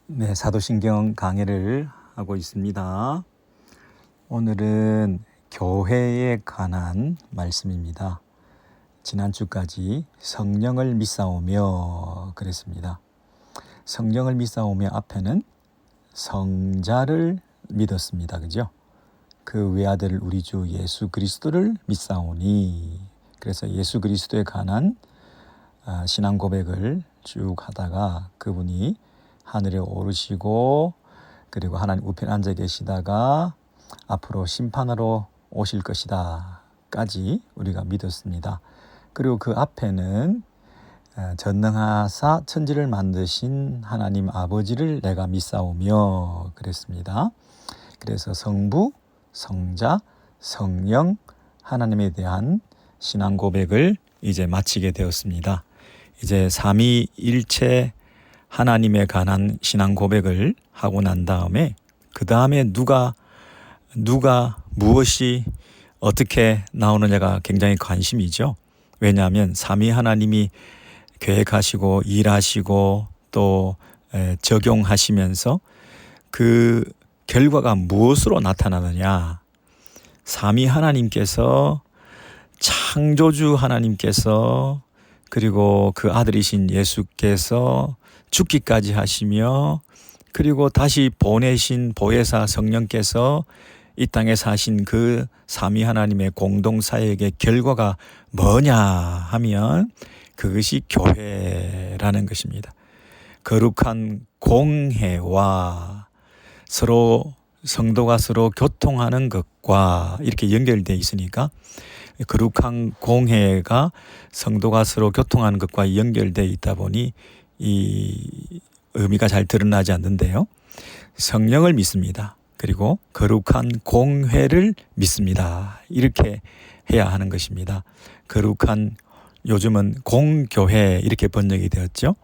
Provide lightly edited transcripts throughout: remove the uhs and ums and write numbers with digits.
네, 사도신경 강해를 하고 있습니다. 오늘은 교회에 관한 말씀입니다. 지난주까지 성령을 믿사오며 그랬습니다. 성령을 믿사오며 앞에는 성자를 믿었습니다. 그죠? 그 외아들 우리 주 예수 그리스도를 믿사오니, 그래서 예수 그리스도에 관한 신앙 고백을 쭉 하다가 그분이 하늘에 오르시고 그리고 하나님 우편에 앉아 계시다가 앞으로 심판하러 오실 것이다 까지 우리가 믿었습니다. 그리고 그 앞에는 전능하사 천지를 만드신 하나님 아버지를 내가 믿사오며 그랬습니다. 그래서 성부, 성자, 성령 하나님에 대한 신앙 고백을 이제 마치게 되었습니다. 이제 삼위일체 하나님에 관한 신앙 고백을 하고 난 다음에 그 다음에 누가 무엇이 어떻게 나오느냐가 굉장히 관심이죠. 왜냐하면 삼위 하나님이 계획하시고 일하시고 또 적용하시면서 그 결과가 무엇으로 나타나느냐. 삼위 하나님께서 창조주 하나님께서 그리고 그 아들이신 예수께서 죽기까지 하시며 그리고 다시 보내신 보혜사 성령께서 이 땅에 사신 그 삼위 하나님의 공동사역의 결과가 뭐냐 하면 그것이 교회라는 것입니다. 거룩한 공회와 서로 성도가 서로 교통하는 것과 이렇게 연결되어 있으니까 거룩한 공회가 성도가 서로 교통하는 것과 연결되어 있다 보니 이 의미가 잘 드러나지 않는데요. 성령을 믿습니다. 그리고 거룩한 공회를 믿습니다. 이렇게 해야 하는 것입니다. 거룩한, 요즘은 공교회 이렇게 번역이 되었죠.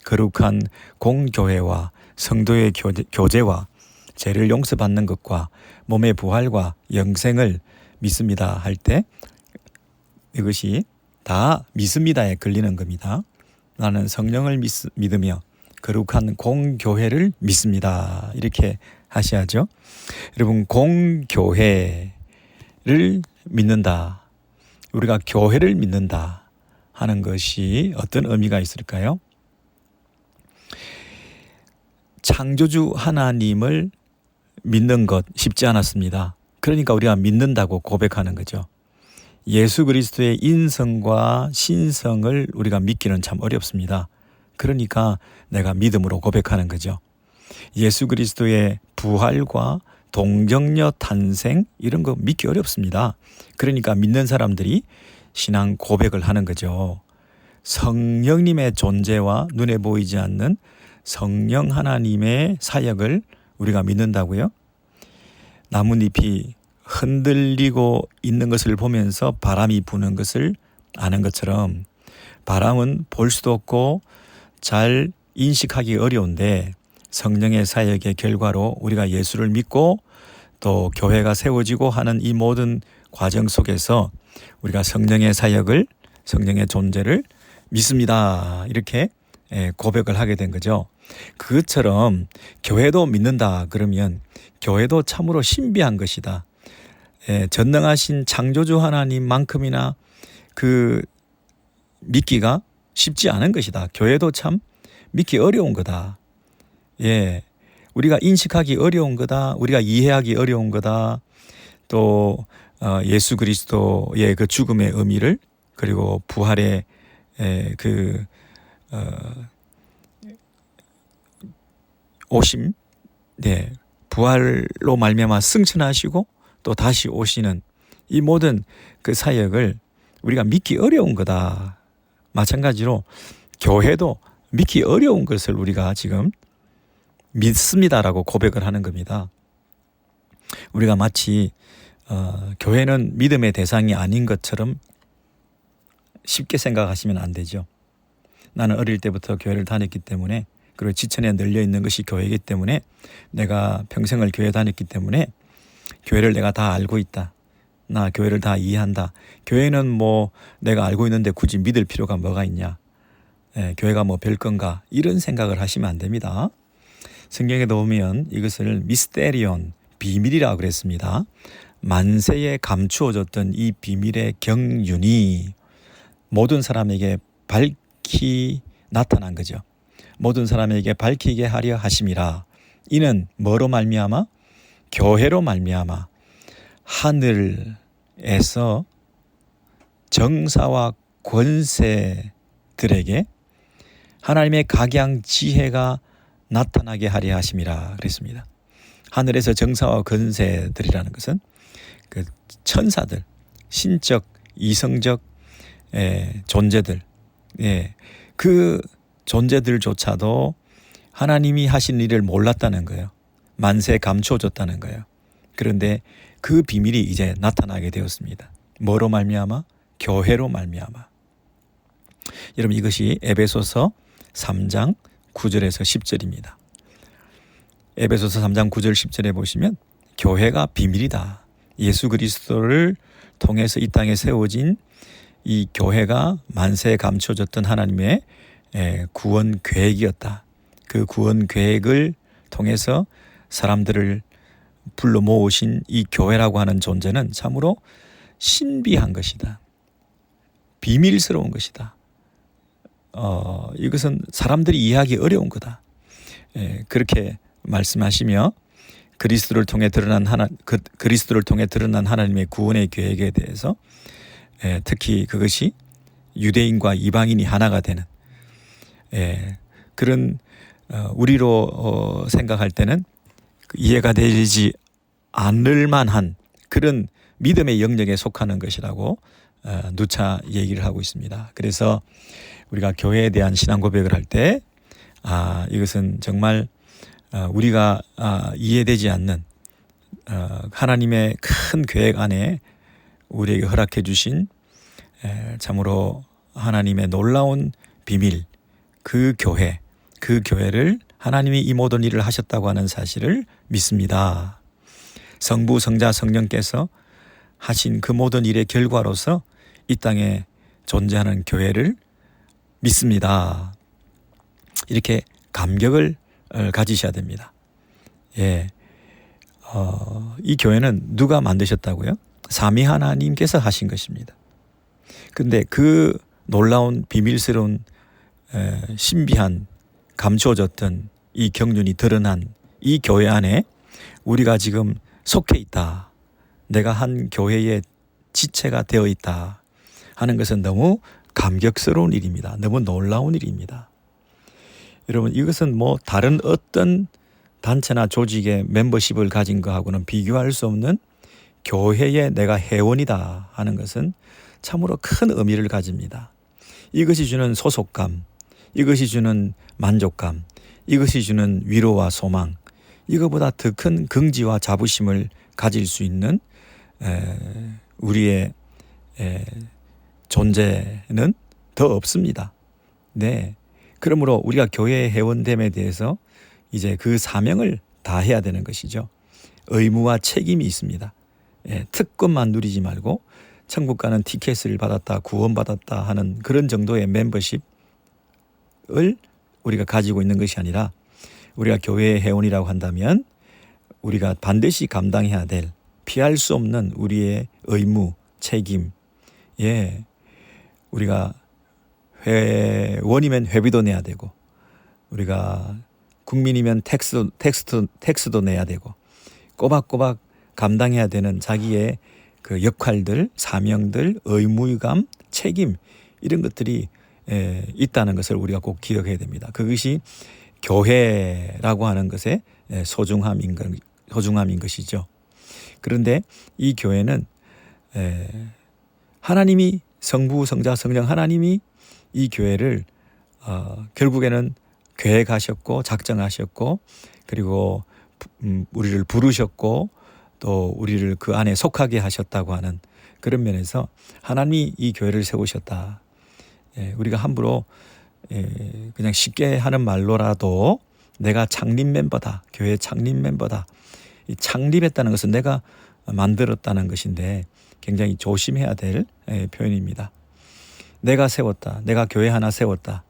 거룩한 공교회와 성도의 교제와 죄를 용서받는 것과 몸의 부활과 영생을 믿습니다 할 때 이것이 다 믿습니다에 걸리는 겁니다. 나는 성령을 믿으며 거룩한 공교회를 믿습니다. 이렇게 하셔야죠. 여러분, 공교회를 믿는다, 우리가 교회를 믿는다 하는 것이 어떤 의미가 있을까요? 창조주 하나님을 믿는 것 쉽지 않았습니다. 그러니까 우리가 믿는다고 고백하는 거죠. 예수 그리스도의 인성과 신성을 우리가 믿기는 참 어렵습니다. 그러니까 내가 믿음으로 고백하는 거죠. 예수 그리스도의 부활과 동정녀 탄생 이런 거 믿기 어렵습니다. 그러니까 믿는 사람들이 신앙 고백을 하는 거죠. 성령님의 존재와 눈에 보이지 않는 성령 하나님의 사역을 우리가 믿는다고요? 나뭇잎이 흔들리고 있는 것을 보면서 바람이 부는 것을 아는 것처럼 바람은 볼 수도 없고 잘 인식하기 어려운데 성령의 사역의 결과로 우리가 예수를 믿고 또 교회가 세워지고 하는 이 모든 과정 속에서 우리가 성령의 사역을, 성령의 존재를 믿습니다. 이렇게 고백을 하게 된 거죠. 그것처럼 교회도 믿는다 그러면 교회도 참으로 신비한 것이다. 전능하신 창조주 하나님만큼이나 그 믿기가 쉽지 않은 것이다. 교회도 참 믿기 어려운 거다. 우리가 인식하기 어려운 거다. 우리가 이해하기 어려운 거다. 또 예수 그리스도의 그 죽음의 의미를, 그리고 부활의 오심, 부활로 말미암아 승천하시고 또 다시 오시는 이 모든 그 사역을 우리가 믿기 어려운 거다. 마찬가지로 교회도 믿기 어려운 것을 우리가 지금 믿습니다라고 고백을 하는 겁니다. 우리가 마치 교회는 믿음의 대상이 아닌 것처럼 쉽게 생각하시면 안 되죠. 나는 어릴 때부터 교회를 다녔기 때문에, 그리고 지천에 널려 있는 것이 교회이기 때문에, 내가 평생을 교회 다녔기 때문에 교회를 내가 다 알고 있다. 나 교회를 다 이해한다. 교회는 뭐 내가 알고 있는데 굳이 믿을 필요가 뭐가 있냐. 교회가 뭐 별건가. 이런 생각을 하시면 안 됩니다. 성경에 보면 이것을 미스테리온, 비밀이라고 그랬습니다. 만세에 감추어졌던 이 비밀의 경륜이 모든 사람에게 밝히 나타난 거죠. 모든 사람에게 밝히게 하려 하심이라. 이는 뭐로 말미암아? 교회로 말미암아 하늘에서 정사와 권세들에게 하나님의 각양 지혜가 나타나게 하려 하심이라 그랬습니다. 하늘에서 정사와 권세들이라는 것은 그 천사들, 신적, 이성적 존재들, 그 존재들조차도 하나님이 하신 일을 몰랐다는 거예요. 만세에 감추어졌다는 거예요. 그런데 그 비밀이 이제 나타나게 되었습니다. 뭐로 말미암아? 교회로 말미암아. 여러분, 이것이 에베소서 3장 9절에서 10절입니다. 에베소서 3장 9절 10절에 보시면 교회가 비밀이다. 예수 그리스도를 통해서 이 땅에 세워진 이 교회가 만세에 감춰졌던 하나님의 구원 계획이었다. 그 구원 계획을 통해서 사람들을 불러 모으신 이 교회라고 하는 존재는 참으로 신비한 것이다. 비밀스러운 것이다. 이것은 사람들이 이해하기 어려운 거다. 그렇게 말씀하시며 그리스도를 통해 드러난 하나님의 구원의 계획에 대해서 특히 그것이 유대인과 이방인이 하나가 되는 그런 우리로 생각할 때는 이해가 되지 않을 만한 그런 믿음의 영역에 속하는 것이라고 누차 얘기를 하고 있습니다. 그래서 우리가 교회에 대한 신앙 고백을 할 때 이것은 정말 우리가 이해되지 않는 하나님의 큰 계획 안에 우리에게 허락해 주신 참으로 하나님의 놀라운 비밀, 그 교회를 하나님이 이 모든 일을 하셨다고 하는 사실을 믿습니다. 성부, 성자, 성령께서 하신 그 모든 일의 결과로서 이 땅에 존재하는 교회를 믿습니다. 이렇게 감격을 가지셔야 됩니다. 이 교회는 누가 만드셨다고요? 삼위 하나님께서 하신 것입니다. 근데 그 놀라운 비밀스러운 신비한 감추어졌던 이 경륜이 드러난 이 교회 안에 우리가 지금 속해 있다. 내가 한 교회의 지체가 되어 있다 하는 것은 너무 감격스러운 일입니다. 너무 놀라운 일입니다. 여러분, 이것은 다른 어떤 단체나 조직의 멤버십을 가진 것하고는 비교할 수 없는 교회에 내가 회원이다 하는 것은 참으로 큰 의미를 가집니다. 이것이 주는 소속감, 이것이 주는 만족감, 이것이 주는 위로와 소망, 이거보다 더 큰 긍지와 자부심을 가질 수 있는 우리의 존재는 더 없습니다. 네. 그러므로 우리가 교회의 회원됨에 대해서 이제 그 사명을 다해야 되는 것이죠. 의무와 책임이 있습니다. 특권만 누리지 말고 천국 가는 티켓을 받았다, 구원받았다 하는 그런 정도의 멤버십을 우리가 가지고 있는 것이 아니라 우리가 교회의 회원이라고 한다면 우리가 반드시 감당해야 될 피할 수 없는 우리의 의무, 책임, 우리가 회원이면 회비도 내야 되고 우리가 국민이면 텍스도 내야 되고 꼬박꼬박 감당해야 되는 자기의 그 역할들, 사명들, 의무감, 책임 이런 것들이 있다는 것을 우리가 꼭 기억해야 됩니다. 그것이 교회라고 하는 것의 소중함인 것이죠. 그런데 이 교회는 하나님이 성부, 성자, 성령 하나님이 이 교회를 결국에는 계획하셨고 작정하셨고 그리고 우리를 부르셨고 또 우리를 그 안에 속하게 하셨다고 하는 그런 면에서 하나님이 이 교회를 세우셨다. 우리가 함부로 그냥 쉽게 하는 말로라도 내가 창립 멤버다. 교회 창립 멤버다. 이 창립했다는 것은 내가 만들었다는 것인데 굉장히 조심해야 될 표현입니다. 내가 세웠다. 내가 교회 하나 세웠다.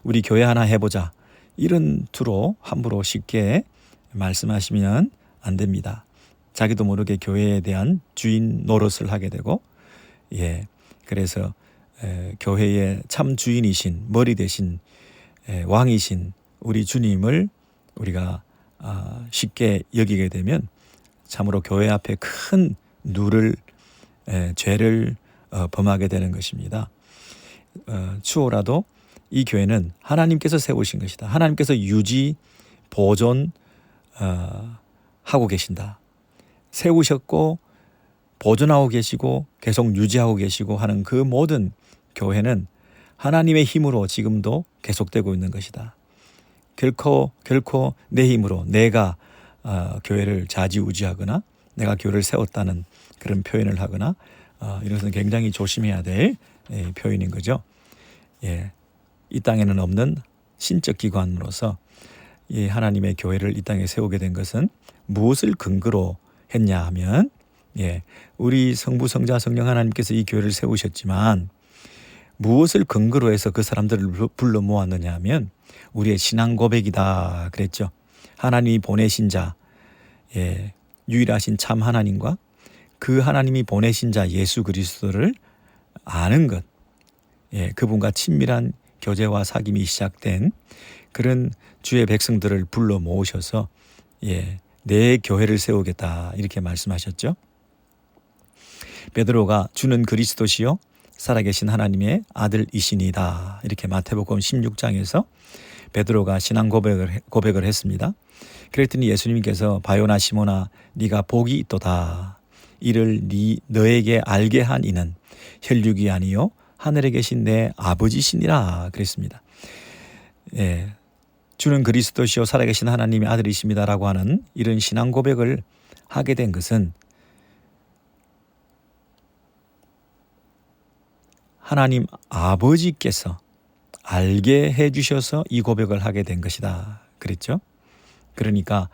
우리 교회 하나 해보자. 이런 투로 함부로 쉽게 말씀하시면 안 됩니다. 자기도 모르게 교회에 대한 주인 노릇을 하게 되고, 그래서 교회의 참 주인이신, 머리 대신 왕이신 우리 주님을 우리가 쉽게 여기게 되면 참으로 교회 앞에 큰 누를 죄를 범하게 되는 것입니다. 추호라도 이 교회는 하나님께서 세우신 것이다. 하나님께서 유지 보존 하고 계신다. 세우셨고 보존하고 계시고 계속 유지하고 계시고 하는 그 모든 교회는 하나님의 힘으로 지금도 계속되고 있는 것이다. 결코 내 힘으로 내가 교회를 좌지우지하거나 내가 교회를 세웠다는 그런 표현을 하거나 이런 것은 굉장히 조심해야 될 표현인 거죠. 이 땅에는 없는 신적 기관으로서 이 하나님의 교회를 이 땅에 세우게 된 것은 무엇을 근거로 했냐 하면 우리 성부 성자 성령 하나님께서 이 교회를 세우셨지만 무엇을 근거로 해서 그 사람들을 불러 모았느냐 하면 우리의 신앙 고백이다 그랬죠. 하나님이 보내신 자, 유일하신 참 하나님과 그 하나님이 보내신 자 예수 그리스도를 아는 것, 그분과 친밀한 교제와 사귐이 시작된 그런 주의 백성들을 불러 모으셔서 내 교회를 세우겠다 이렇게 말씀하셨죠. 베드로가 주는 그리스도시요 살아계신 하나님의 아들이시니다 이렇게 마태복음 16장에서 베드로가 신앙 고백을 했습니다. 그랬더니 예수님께서 바요나 시모나 네가 복이 있도다. 이를 너에게 알게 한 이는 혈육이 아니요 하늘에 계신 내 아버지시니라 그랬습니다. 주는 그리스도시요 살아계신 하나님의 아들이십니다라고 하는 이런 신앙 고백을 하게 된 것은 하나님 아버지께서 알게 해주셔서 이 고백을 하게 된 것이다 그랬죠. 그러니까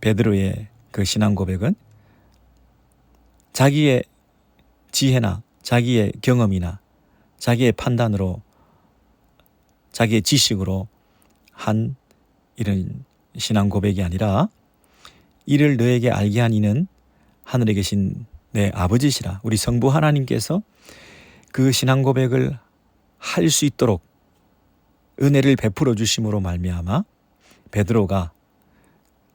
베드로의 그 신앙 고백은 자기의 지혜나 자기의 경험이나 자기의 판단으로 자기의 지식으로 한 이런 신앙 고백이 아니라 이를 너에게 알게 한 이는 하늘에 계신 내 아버지시라. 우리 성부 하나님께서 그 신앙 고백을 할 수 있도록 은혜를 베풀어 주심으로 말미암아 베드로가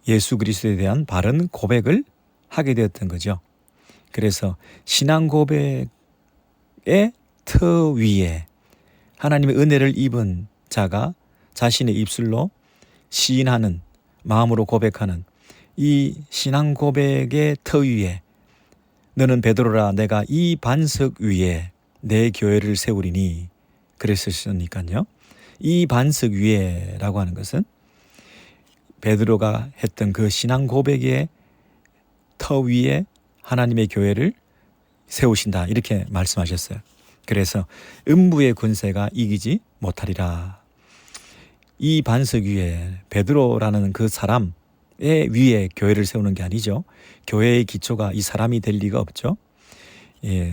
예수 그리스도에 대한 바른 고백을 하게 되었던 거죠. 그래서 신앙 고백의 터 위에 하나님의 은혜를 입은 자가 자신의 입술로 시인하는 마음으로 고백하는 이 신앙 고백의 터 위에 너는 베드로라 내가 이 반석 위에 내 교회를 세우리니 그랬으니까요. 이 반석 위에라고 하는 것은 베드로가 했던 그 신앙 고백의 터 위에 하나님의 교회를 세우신다 이렇게 말씀하셨어요. 그래서 음부의 권세가 이기지 못하리라. 이 반석 위에 베드로라는 그 사람의 위에 교회를 세우는 게 아니죠. 교회의 기초가 이 사람이 될 리가 없죠.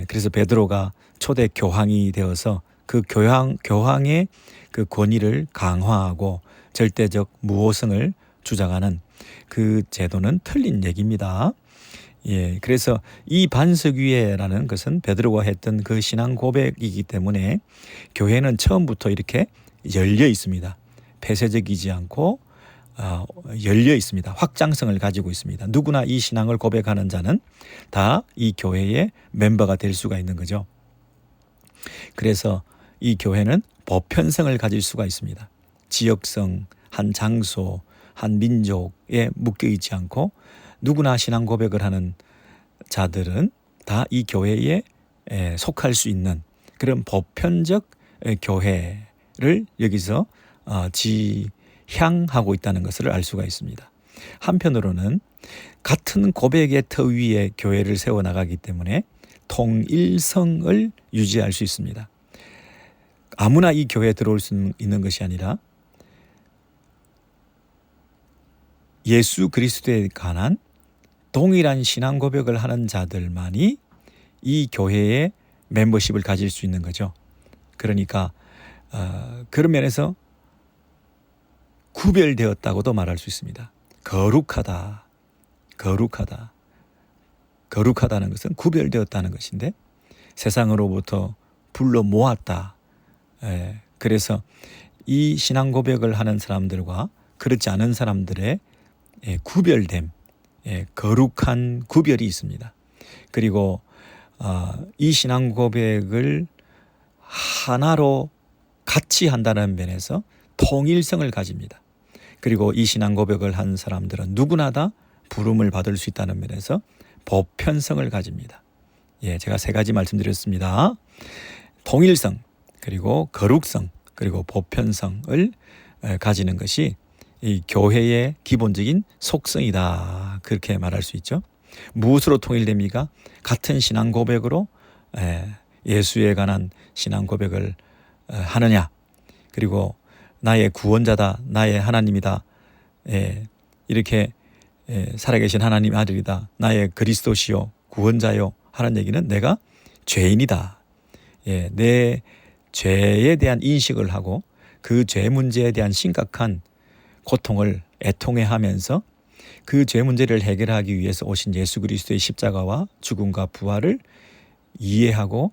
그래서 베드로가 초대 교황이 되어서 그 교황의 그 권위를 강화하고 절대적 무호성을 주장하는 그 제도는 틀린 얘기입니다. 그래서 이 반석 위에라는 것은 베드로가 했던 그 신앙 고백이기 때문에 교회는 처음부터 이렇게 열려 있습니다. 폐쇄적이지 않고 열려 있습니다. 확장성을 가지고 있습니다. 누구나 이 신앙을 고백하는 자는 다 이 교회의 멤버가 될 수가 있는 거죠. 그래서 이 교회는 보편성을 가질 수가 있습니다. 지역성, 한 장소, 한 민족에 묶여 있지 않고 누구나 신앙 고백을 하는 자들은 다 이 교회에 속할 수 있는 그런 보편적 교회를 여기서 지향하고 있다는 것을 알 수가 있습니다. 한편으로는 같은 고백의 터 위에 교회를 세워나가기 때문에 통일성을 유지할 수 있습니다. 아무나 이 교회에 들어올 수 있는 것이 아니라 예수 그리스도에 관한 동일한 신앙 고백을 하는 자들만이 이 교회의 멤버십을 가질 수 있는 거죠. 그러니까 그런 면에서 구별되었다고도 말할 수 있습니다. 거룩하다. 거룩하다. 거룩하다는 것은 구별되었다는 것인데 세상으로부터 불러 모았다. 그래서 이 신앙 고백을 하는 사람들과 그렇지 않은 사람들의 구별됨, 거룩한 구별이 있습니다. 그리고 이 신앙 고백을 하나로 같이 한다는 면에서 통일성을 가집니다. 그리고 이 신앙 고백을 한 사람들은 누구나 다 부름을 받을 수 있다는 면에서 보편성을 가집니다. 제가 세 가지 말씀드렸습니다. 통일성, 그리고 거룩성, 그리고 보편성을 가지는 것이 이 교회의 기본적인 속성이다. 그렇게 말할 수 있죠. 무엇으로 통일됩니까? 같은 신앙 고백으로 예수에 관한 신앙 고백을 하느냐, 그리고 나의 구원자다, 나의 하나님이다, 이렇게 살아계신 하나님 아들이다, 나의 그리스도시요 구원자요 하는 얘기는 내가 죄인이다. 내 죄에 대한 인식을 하고 그 죄 문제에 대한 심각한 고통을 애통해하면서 그 죄 문제를 해결하기 위해서 오신 예수 그리스도의 십자가와 죽음과 부활을 이해하고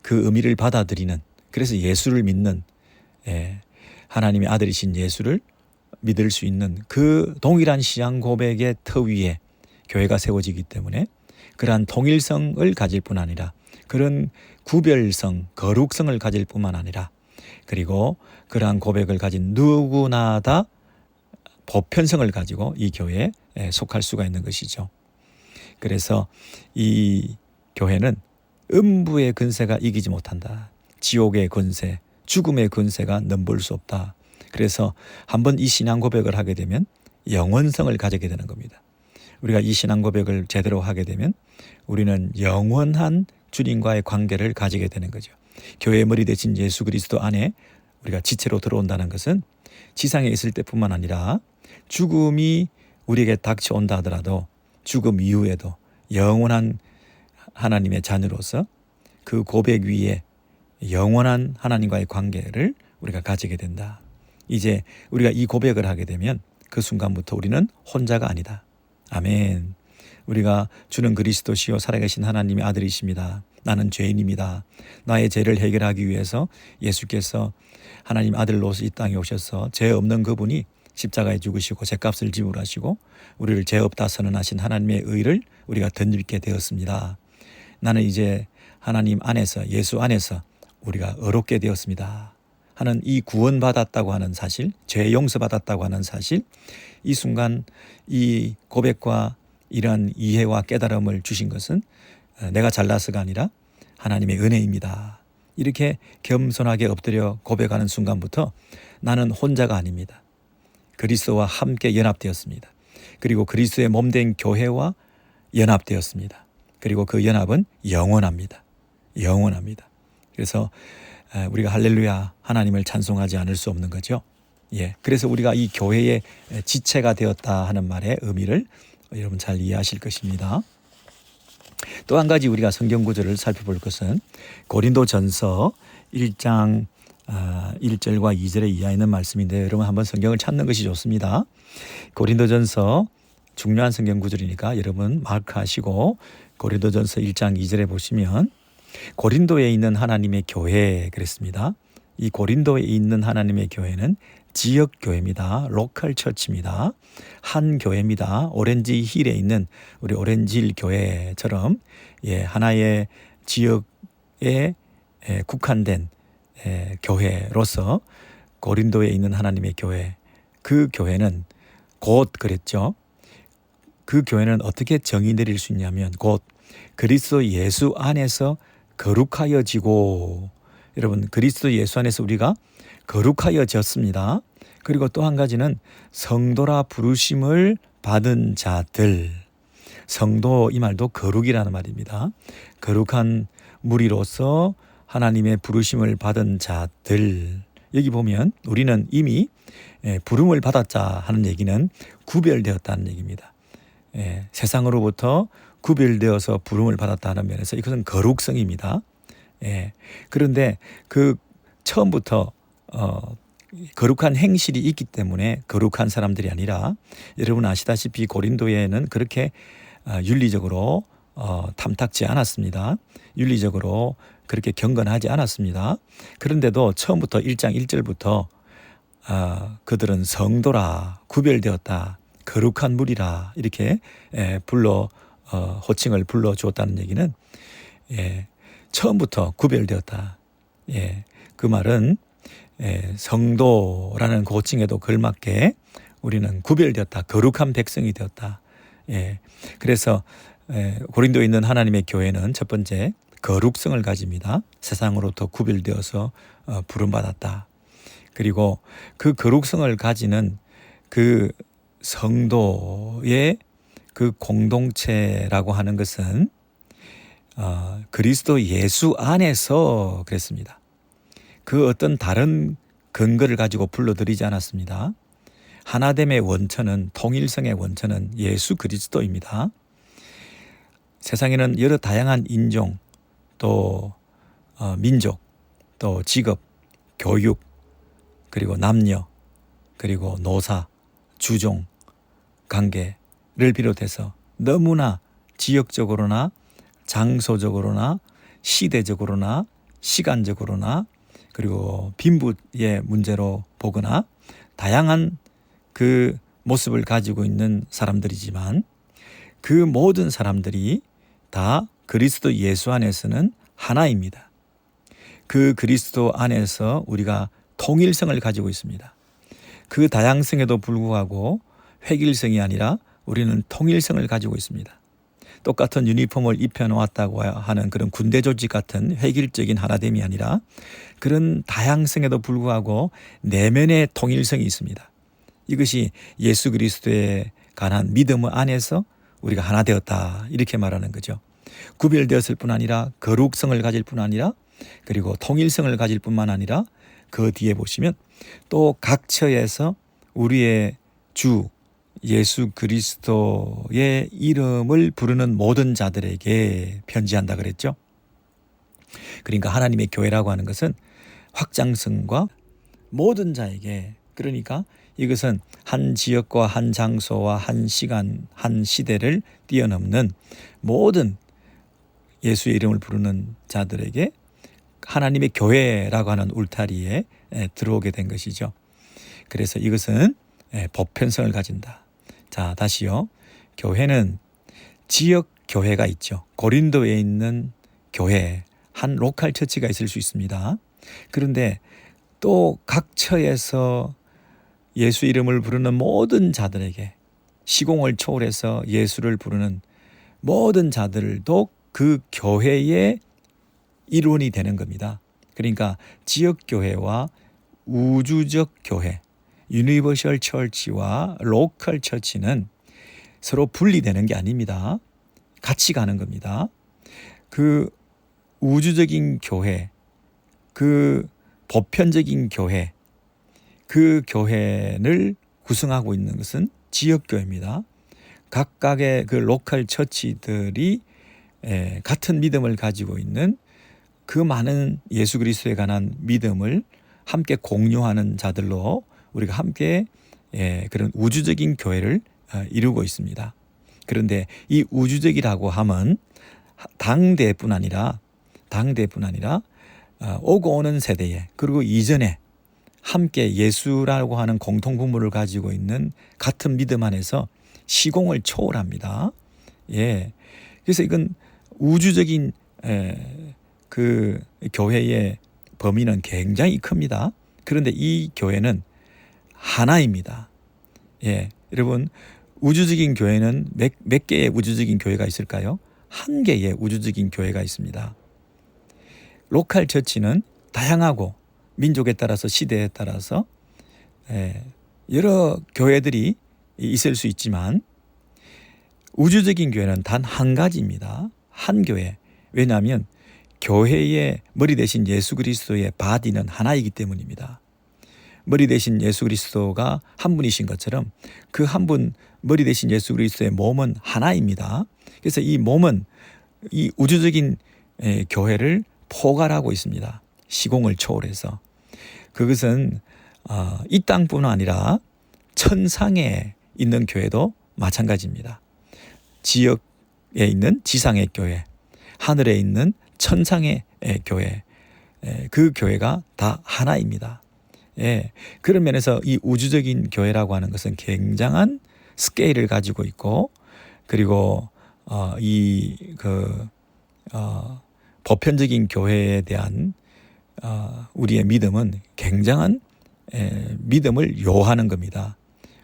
그 의미를 받아들이는, 그래서 예수를 믿는, 하나님의 아들이신 예수를 믿을 수 있는 그 동일한 신앙 고백의 터 위에 교회가 세워지기 때문에 그러한 통일성을 가질 뿐 아니라 그런 구별성, 거룩성을 가질 뿐만 아니라 그리고 그러한 고백을 가진 누구나 다 보편성을 가지고 이 교회에 속할 수가 있는 것이죠. 그래서 이 교회는 음부의 근세가 이기지 못한다. 지옥의 근세, 죽음의 근세가 넘볼 수 없다. 그래서 한번 이 신앙 고백을 하게 되면 영원성을 가지게 되는 겁니다. 우리가 이 신앙 고백을 제대로 하게 되면 우리는 영원한 주님과의 관계를 가지게 되는 거죠. 교회의 머리 대신 예수 그리스도 안에 우리가 지체로 들어온다는 것은 지상에 있을 때뿐만 아니라 죽음이 우리에게 닥쳐온다 하더라도 죽음 이후에도 영원한 하나님의 자녀로서 그 고백 위에 영원한 하나님과의 관계를 우리가 가지게 된다. 이제 우리가 이 고백을 하게 되면 그 순간부터 우리는 혼자가 아니다. 아멘. 우리가 주는 그리스도시요 살아계신 하나님의 아들이십니다. 나는 죄인입니다. 나의 죄를 해결하기 위해서 예수께서 하나님 아들로서 이 땅에 오셔서 죄 없는 그분이 십자가에 죽으시고 죄값을 지불하시고 우리를 죄 없다 선언하신 하나님의 의를 우리가 덧입게 되었습니다. 나는 이제 하나님 안에서, 예수 안에서 우리가 의롭게 되었습니다 하는 이 구원받았다고 하는 사실, 죄 용서받았다고 하는 사실, 이 순간 이 고백과 이러한 이해와 깨달음을 주신 것은 내가 잘나서가 아니라 하나님의 은혜입니다. 이렇게 겸손하게 엎드려 고백하는 순간부터 나는 혼자가 아닙니다. 그리스도와 함께 연합되었습니다. 그리고 그리스도의 몸된 교회와 연합되었습니다. 그리고 그 연합은 영원합니다. 영원합니다. 그래서 우리가 할렐루야 하나님을 찬송하지 않을 수 없는 거죠. 그래서 우리가 이 교회의 지체가 되었다 하는 말의 의미를 여러분 잘 이해하실 것입니다. 또 한 가지 우리가 성경 구절을 살펴볼 것은 고린도전서 1장 1절과 2절에 이하 있는 말씀인데 여러분 한번 성경을 찾는 것이 좋습니다. 고린도전서 중요한 성경 구절이니까 여러분 마크하시고 고린도전서 1장 2절에 보시면 고린도에 있는 하나님의 교회 그랬습니다. 이 고린도에 있는 하나님의 교회는 지역 교회입니다. 로컬 처치입니다. 한 교회입니다. 오렌지 힐에 있는 우리 오렌지 힐 교회처럼 하나의 지역에 국한된 교회로서 고린도에 있는 하나님의 교회, 그 교회는 곧 그랬죠. 그 교회는 어떻게 정의 내릴 수 있냐면 곧 그리스도 예수 안에서 거룩하여지고, 여러분 그리스도 예수 안에서 우리가 거룩하여졌습니다. 그리고 또 한 가지는 성도라 부르심을 받은 자들, 성도 이 말도 거룩이라는 말입니다. 거룩한 무리로서 하나님의 부르심을 받은 자들, 여기 보면 우리는 이미 부름을 받았자 하는 얘기는 구별되었다는 얘기입니다. 세상으로부터 구별되어서 부름을 받았다는 면에서 이것은 거룩성입니다. 그런데 그 처음부터 거룩한 행실이 있기 때문에 거룩한 사람들이 아니라, 여러분 아시다시피 고린도에는 그렇게 윤리적으로 탐탁지 않았습니다. 윤리적으로 그렇게 경건하지 않았습니다. 그런데도 처음부터 1장 1절부터 그들은 성도라, 구별되었다, 거룩한 무리라 이렇게 호칭을 불러주었다는 얘기는, 처음부터 구별되었다. 그 말은 성도라는 그 호칭에도 걸맞게 우리는 구별되었다, 거룩한 백성이 되었다. 그래서 고린도에 있는 하나님의 교회는 첫 번째 거룩성을 가집니다. 세상으로부터 구별되어서 부름받았다. 그리고 그 거룩성을 가지는 그 성도의 그 공동체라고 하는 것은 그리스도 예수 안에서 그랬습니다. 그 어떤 다른 근거를 가지고 불러들이지 않았습니다. 하나됨의 원천은, 통일성의 원천은 예수 그리스도입니다. 세상에는 여러 다양한 인종, 또 민족, 또 직업, 교육, 그리고 남녀, 그리고 노사, 주종, 관계를 비롯해서 너무나 지역적으로나 장소적으로나 시대적으로나 시간적으로나 그리고 빈부의 문제로 보거나 다양한 그 모습을 가지고 있는 사람들이지만, 그 모든 사람들이 다 그리스도 예수 안에서는 하나입니다. 그 그리스도 안에서 우리가 통일성을 가지고 있습니다. 그 다양성에도 불구하고 획일성이 아니라 우리는 통일성을 가지고 있습니다. 똑같은 유니폼을 입혀놓았다고 하는 그런 군대 조직 같은 획일적인 하나됨이 아니라, 그런 다양성에도 불구하고 내면의 통일성이 있습니다. 이것이 예수 그리스도에 관한 믿음 안에서 우리가 하나 되었다, 이렇게 말하는 거죠. 구별되었을 뿐 아니라 거룩성을 가질 뿐 아니라, 그리고 통일성을 가질 뿐만 아니라, 그 뒤에 보시면 또 각 처에서 우리의 주 예수 그리스도의 이름을 부르는 모든 자들에게 편지한다 그랬죠. 그러니까 하나님의 교회라고 하는 것은 확장성과 모든 자에게, 그러니까 이것은 한 지역과 한 장소와 한 시간, 한 시대를 뛰어넘는 모든 예수의 이름을 부르는 자들에게 하나님의 교회라고 하는 울타리에 들어오게 된 것이죠. 그래서 이것은 보편성을 가진다. 자, 다시요. 교회는 지역 교회가 있죠. 고린도에 있는 교회, 한 로컬 처치가 있을 수 있습니다. 그런데 또 각 처에서 예수 이름을 부르는 모든 자들에게, 시공을 초월해서 예수를 부르는 모든 자들도 그 교회의 일원이 되는 겁니다. 그러니까 지역교회와 우주적 교회, 유니버셜 처치와 로컬 처치는 서로 분리되는 게 아닙니다. 같이 가는 겁니다. 그 우주적인 교회, 그 보편적인 교회, 그 교회를 구성하고 있는 것은 지역교회입니다. 각각의 그 로컬 처치들이 같은 믿음을 가지고 있는 그 많은 예수 그리스도에 관한 믿음을 함께 공유하는 자들로 우리가 함께 그런 우주적인 교회를 이루고 있습니다. 그런데 이 우주적이라고 하면 당대뿐 아니라 오고 오는 세대에, 그리고 이전에 함께 예수라고 하는 공통 분모를 가지고 있는 같은 믿음 안에서 시공을 초월합니다. 그래서 이건 우주적인 그 교회의 범위는 굉장히 큽니다. 그런데 이 교회는 하나입니다. 여러분, 우주적인 교회는 몇 개의 우주적인 교회가 있을까요? 한 개의 우주적인 교회가 있습니다. 로컬 처치는 다양하고 민족에 따라서, 시대에 따라서 여러 교회들이 있을 수 있지만, 우주적인 교회는 단 한 가지입니다. 한 교회. 왜냐하면 교회의 머리 대신 예수 그리스도의 바디는 하나이기 때문입니다. 머리 대신 예수 그리스도가 한 분이신 것처럼 그 한 분 머리 대신 예수 그리스도의 몸은 하나입니다. 그래서 이 몸은 이 우주적인 교회를 포괄하고 있습니다. 시공을 초월해서. 그것은 이 땅뿐 아니라 천상에 있는 교회도 마찬가지입니다. 지역에 있는 지상의 교회, 하늘에 있는 천상의 교회, 그 교회가 다 하나입니다. 그런 면에서 이 우주적인 교회라고 하는 것은 굉장한 스케일을 가지고 있고, 그리고 보편적인 교회에 대한 우리의 믿음은 굉장한 믿음을 요하는 겁니다.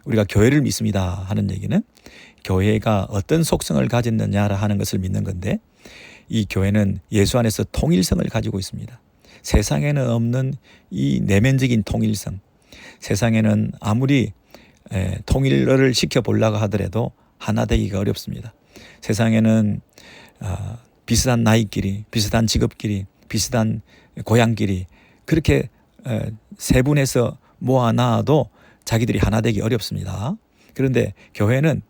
우리가 교회를 믿습니다 하는 얘기는 교회가 어떤 속성을 가졌느냐 하는 것을 믿는 건데, 이 교회는 예수 안에서 통일성을 가지고 있습니다. 세상에는 없는 이 내면적인 통일성, 세상에는 아무리 통일을 시켜보려고 하더라도 하나 되기가 어렵습니다. 세상에는 비슷한 나이끼리, 비슷한 직업끼리, 비슷한 고향끼리 그렇게 세분해서 모아놔도 자기들이 하나 되기 어렵습니다. 그런데 교회는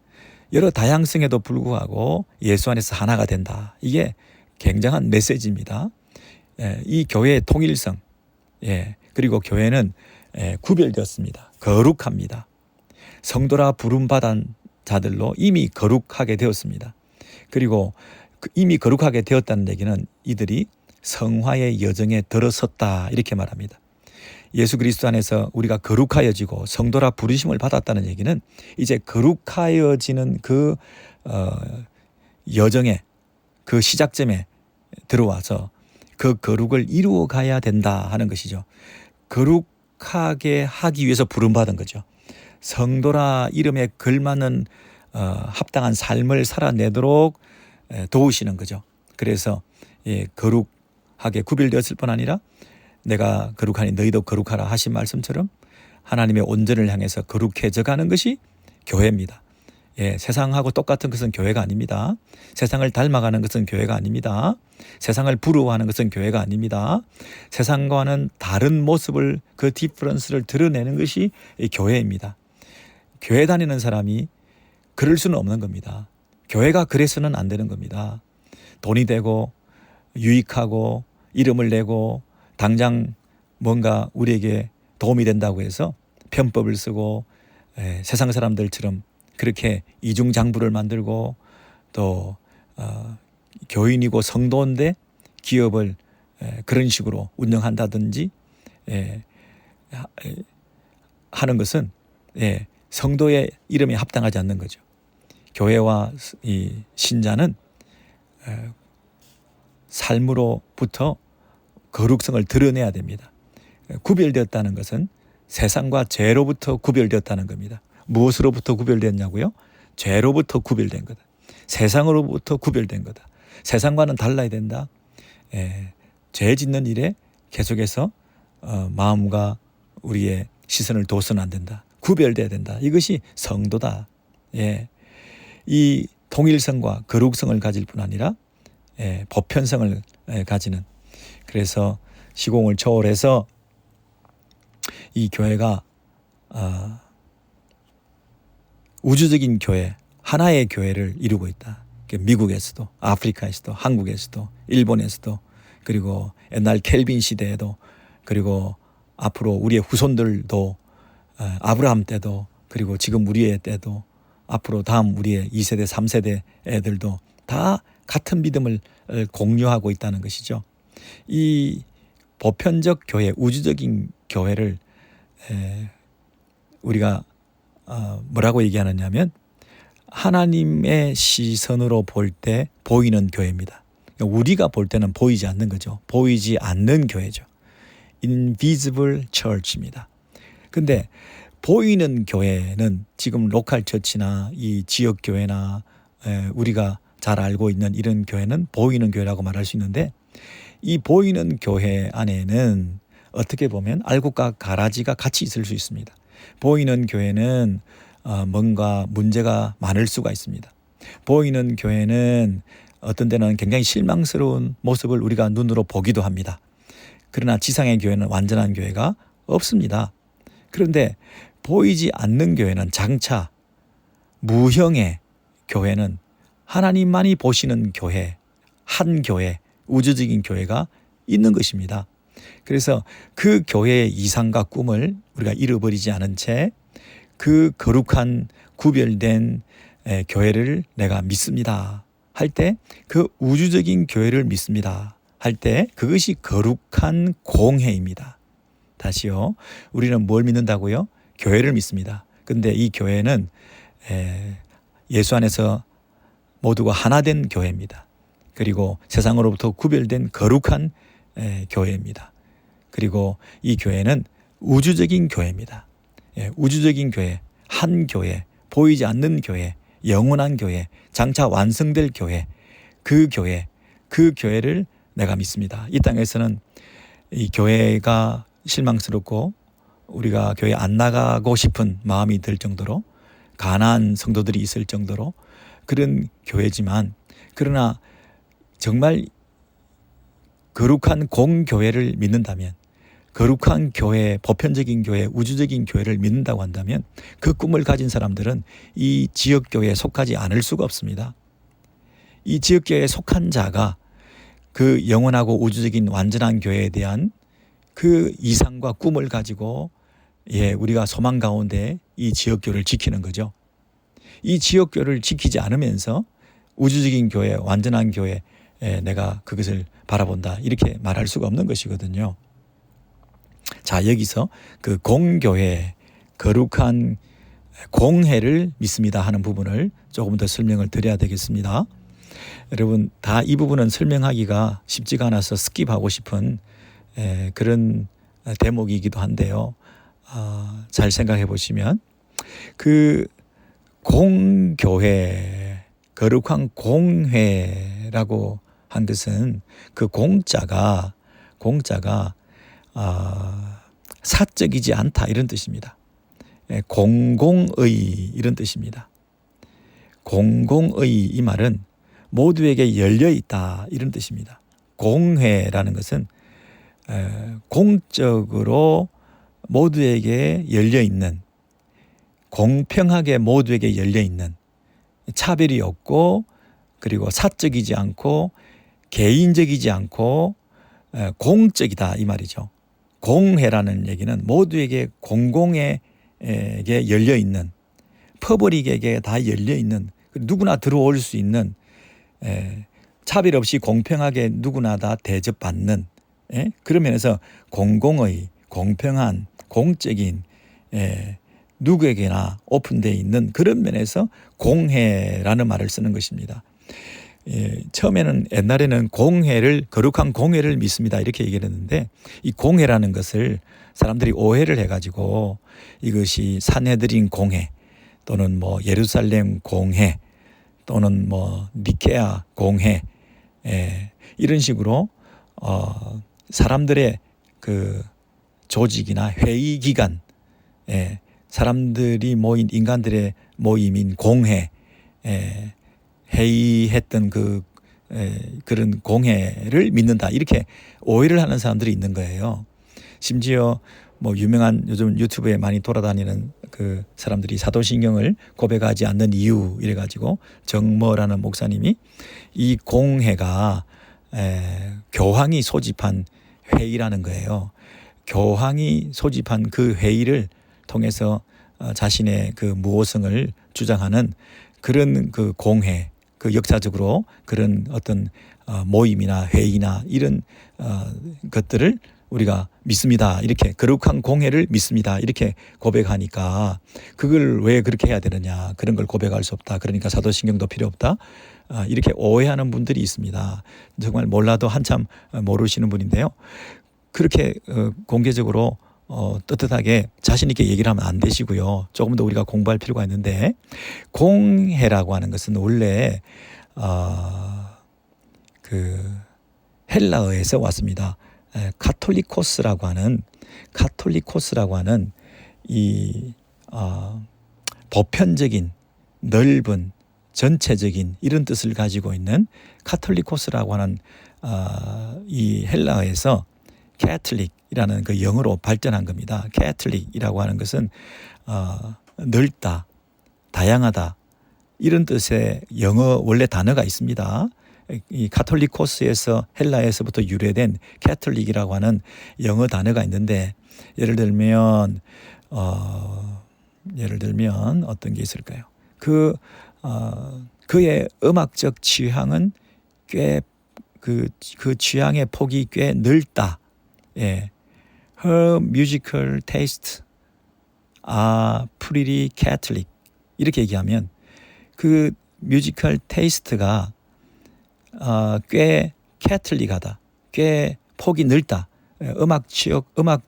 여러 다양성에도 불구하고 예수 안에서 하나가 된다. 이게 굉장한 메시지입니다. 이 교회의 통일성, 그리고 교회는 구별되었습니다. 거룩합니다. 성도라 부름받은 자들로 이미 거룩하게 되었습니다. 그리고 이미 거룩하게 되었다는 얘기는 이들이 성화의 여정에 들어섰다 이렇게 말합니다. 예수 그리스도 안에서 우리가 거룩하여지고 성도라 부르심을 받았다는 얘기는 이제 거룩하여지는 그 여정에, 그 시작점에 들어와서 그 거룩을 이루어 가야 된다 하는 것이죠. 거룩하게 하기 위해서 부름받은 거죠. 성도라 이름에 걸맞는 합당한 삶을 살아내도록 도우시는 거죠. 그래서 거룩하게 구별되었을 뿐 아니라 내가 거룩하니 너희도 거룩하라 하신 말씀처럼 하나님의 온전을 향해서 거룩해져 가는 것이 교회입니다. 세상하고 똑같은 것은 교회가 아닙니다. 세상을 닮아가는 것은 교회가 아닙니다. 세상을 부러워하는 것은 교회가 아닙니다. 세상과는 다른 모습을, 그 디퍼런스를 드러내는 것이 교회입니다. 교회 다니는 사람이 그럴 수는 없는 겁니다. 교회가 그래서는 안 되는 겁니다. 돈이 되고 유익하고 이름을 내고 당장 뭔가 우리에게 도움이 된다고 해서 편법을 쓰고 세상 사람들처럼 그렇게 이중장부를 만들고 또 교인이고 성도인데 기업을 그런 식으로 운영한다든지 하는 것은 성도의 이름에 합당하지 않는 거죠. 교회와 이 신자는 삶으로부터 거룩성을 드러내야 됩니다. 구별되었다는 것은 세상과 죄로부터 구별되었다는 겁니다. 무엇으로부터 구별됐냐고요? 죄로부터 구별된 거다. 세상으로부터 구별된 거다. 세상과는 달라야 된다. 죄 짓는 일에 계속해서 마음과 우리의 시선을 둬서는 안 된다. 구별돼야 된다. 이것이 성도다. 이 통일성과 거룩성을 가질 뿐 아니라 보편성을 가지는, 그래서 시공을 초월해서 이 교회가 우주적인 교회, 하나의 교회를 이루고 있다. 미국에서도, 아프리카에서도, 한국에서도, 일본에서도, 그리고 옛날 켈빈 시대에도, 그리고 앞으로 우리의 후손들도, 아브라함 때도, 그리고 지금 우리의 때도, 앞으로 다음 우리의 2세대, 3세대 애들도 다 같은 믿음을 공유하고 있다는 것이죠. 이 보편적 교회, 우주적인 교회를 우리가 뭐라고 얘기하느냐 하면 하나님의 시선으로 볼 때 보이는 교회입니다. 우리가 볼 때는 보이지 않는 거죠. 보이지 않는 교회죠. Invisible Church입니다. 근데 보이는 교회는 지금 로컬 처치나 이 지역 교회나 우리가 잘 알고 있는 이런 교회는 보이는 교회라고 말할 수 있는데, 이 보이는 교회 안에는 어떻게 보면 알곡과 가라지가 같이 있을 수 있습니다. 보이는 교회는 뭔가 문제가 많을 수가 있습니다. 보이는 교회는 어떤 때는 굉장히 실망스러운 모습을 우리가 눈으로 보기도 합니다. 그러나 지상의 교회는 완전한 교회가 없습니다. 그런데 보이지 않는 교회는 장차 무형의 교회는 하나님만이 보시는 교회, 한 교회, 우주적인 교회가 있는 것입니다. 그래서 그 교회의 이상과 꿈을 우리가 잃어버리지 않은 채 그 거룩한 구별된 교회를 내가 믿습니다 할 때, 그 우주적인 교회를 믿습니다 할 때 그것이 거룩한 공회입니다. 다시요. 우리는 뭘 믿는다고요? 교회를 믿습니다. 근데 이 교회는 예수 안에서 모두가 하나 된 교회입니다. 그리고 세상으로부터 구별된 거룩한 교회입니다. 그리고 이 교회는 우주적인 교회입니다. 우주적인 교회, 한 교회, 보이지 않는 교회, 영원한 교회, 장차 완성될 교회, 그 교회를 내가 믿습니다. 이 땅에서는 이 교회가 실망스럽고 우리가 교회 안 나가고 싶은 마음이 들 정도로 가난한 성도들이 있을 정도로 그런 교회지만, 그러나 정말 거룩한 공교회를 믿는다면, 거룩한 교회, 보편적인 교회, 우주적인 교회를 믿는다고 한다면 그 꿈을 가진 사람들은 이 지역교회에 속하지 않을 수가 없습니다. 이 지역교회에 속한 자가 그 영원하고 우주적인 완전한 교회에 대한 그 이상과 꿈을 가지고 우리가 소망 가운데 이 지역교회를 지키는 거죠. 이 지역교회를 지키지 않으면서 우주적인 교회, 완전한 교회에 내가 그것을 바라본다 이렇게 말할 수가 없는 것이거든요. 자, 여기서 그 공교회, 거룩한 공회를 믿습니다 하는 부분을 조금 더 설명을 드려야 되겠습니다. 여러분, 다 이 부분은 설명하기가 쉽지가 않아서 스킵하고 싶은 그런 대목이기도 한데요. 잘 생각해 보시면 그 공교회, 거룩한 공회라고 한 것은 그 공자가 사적이지 않다 이런 뜻입니다. 공공의 이런 뜻입니다. 공공의 이 말은 모두에게 열려 있다 이런 뜻입니다. 공회라는 것은 공적으로 모두에게 열려 있는, 공평하게 모두에게 열려 있는, 차별이 없고 그리고 사적이지 않고 개인적이지 않고 공적이다 이 말이죠. 공회라는 얘기는 모두에게 공공에게 열려 있는, 퍼블릭에게 다 열려 있는, 누구나 들어올 수 있는, 차별 없이 공평하게 누구나 다 대접받는, 그런 면에서 공공의, 공평한, 공적인, 누구에게나 오픈되어 있는 그런 면에서 공회라는 말을 쓰는 것입니다. 처음에는 옛날에는 공회를, 거룩한 공회를 믿습니다 이렇게 얘기를 했는데, 이 공회라는 것을 사람들이 오해를 해가지고 이것이 산헤드린 공회 또는 뭐 예루살렘 공회 또는 뭐 니케아 공회 이런 식으로 사람들의 그 조직이나 회의 기간, 사람들이 모인 인간들의 모임인 공회, 회의했던 그런 공회를 믿는다 이렇게 오해를 하는 사람들이 있는 거예요. 심지어 뭐 유명한 요즘 유튜브에 많이 돌아다니는 그 사람들이 사도신경을 고백하지 않는 이유 이래가지고 정모라는 목사님이 이 공회가 교황이 소집한 회의라는 거예요. 교황이 소집한 그 회의를 통해서 자신의 그 무오성을 주장하는 그런 그 공회, 그 역사적으로 그런 어떤 모임이나 회의나 이런 것들을 우리가 믿습니다. 이렇게 거룩한 공회를 믿습니다. 이렇게 고백하니까 그걸 왜 그렇게 해야 되느냐. 그런 걸 고백할 수 없다. 그러니까 사도신경도 필요 없다. 이렇게 오해하는 분들이 있습니다. 정말 몰라도 한참 모르시는 분인데요. 그렇게 공개적으로 떳떳하게 자신 있게 얘기를 하면 안 되시고요. 조금 더 우리가 공부할 필요가 있는데, 공회라고 하는 것은 원래 그 헬라어에서 왔습니다. 카톨리코스라고 하는 이 보편적인, 넓은, 전체적인 이런 뜻을 가지고 있는 카톨리코스라고 하는 이 헬라어에서 캐톨릭이라는 그 영어로 발전한 겁니다. 캐톨릭이라고 하는 것은 넓다, 다양하다 이런 뜻의 영어 원래 단어가 있습니다. 이 카톨리코스에서 헬라에서부터 유래된 캐톨릭이라고 하는 영어 단어가 있는데 예를 들면 어떤 게 있을까요? 그의 음악적 취향은 꽤 그 취향의 폭이 꽤 넓다. 예. Her musical tastes are pretty Catholic. 이렇게 얘기하면 그 뮤지컬 테이스트가 꽤 캐톨릭하다. 꽤 폭이 넓다. 음악